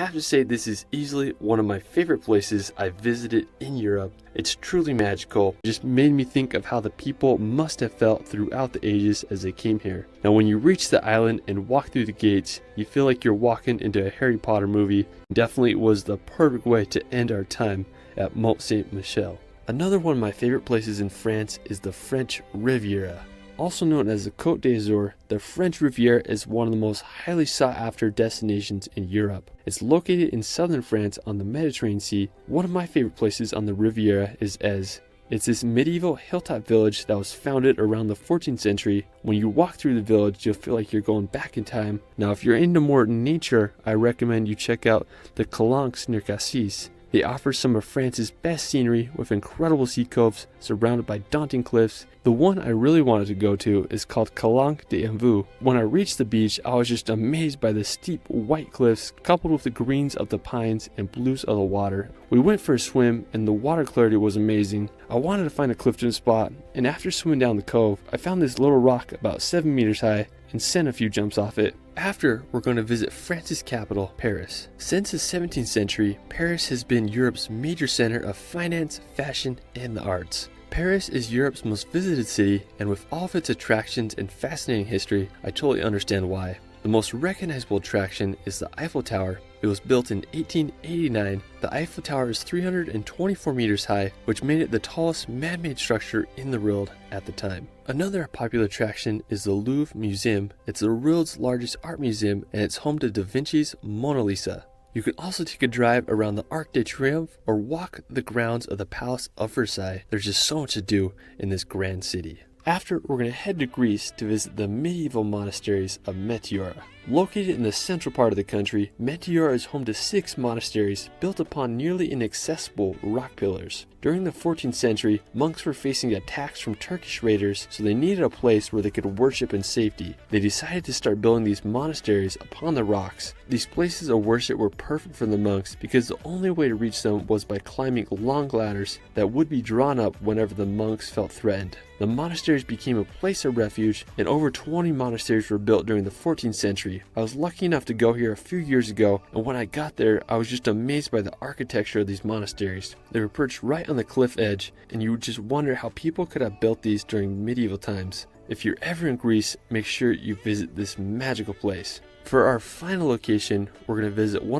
I have to say this is easily one of my favorite places I've visited in Europe. It's truly magical. It just made me think of how the people must have felt throughout the ages as they came here. Now when you reach the island and walk through the gates, you feel like you're walking into a Harry Potter movie. Definitely was the perfect way to end our time at Mont Saint-Michel. Another one of my favorite places in France is the French Riviera. Also known as the Côte d'Azur, the French Riviera is one of the most highly sought after destinations in Europe. It's located in southern France on the Mediterranean Sea. One of my favorite places on the Riviera is Èze. It's this medieval hilltop village that was founded around the 14th century. When you walk through the village, you'll feel like you're going back in time. Now if you're into more nature, I recommend you check out the Calanques near Cassis. They offer some of France's best scenery with incredible sea coves surrounded by daunting cliffs. The one I really wanted to go to is called Calanques d'Envaux. When I reached the beach, I was just amazed by the steep white cliffs coupled with the greens of the pines and blues of the water. We went for a swim and the water clarity was amazing. I wanted to find a clifton spot, and after swimming down the cove, I found this little rock about 7 meters high and sent a few jumps off it. After, we're going to visit France's capital, Paris. Since the 17th century, Paris has been Europe's major center of finance, fashion, and the arts. Paris is Europe's most visited city, and with all of its attractions and fascinating history, I totally understand why. The most recognizable attraction is the Eiffel Tower. It was built in 1889. The Eiffel Tower is 324 meters high, which made it the tallest man-made structure in the world at the time. Another popular attraction is the Louvre Museum. It's the world's largest art museum, and it's home to Da Vinci's Mona Lisa. You can also take a drive around the Arc de Triomphe or walk the grounds of the Palace of Versailles. There's just so much to do in this grand city. After, we're going to head to Greece to visit the medieval monasteries of Meteora. Located in the central part of the country, Meteora is home to 6 monasteries built upon nearly inaccessible rock pillars. During the 14th century, monks were facing attacks from Turkish raiders, so they needed a place where they could worship in safety. They decided to start building these monasteries upon the rocks. These places of worship were perfect for the monks because the only way to reach them was by climbing long ladders that would be drawn up whenever the monks felt threatened. The monasteries became a place of refuge, and over 20 monasteries were built during the 14th century. I was lucky enough to go here a few years ago, and when I got there, I was just amazed by the architecture of these monasteries. They were perched right on the cliff edge, and you would just wonder how people could have built these during medieval times. If you're ever in Greece, make sure you visit this magical place. For our final location, we're going to visit one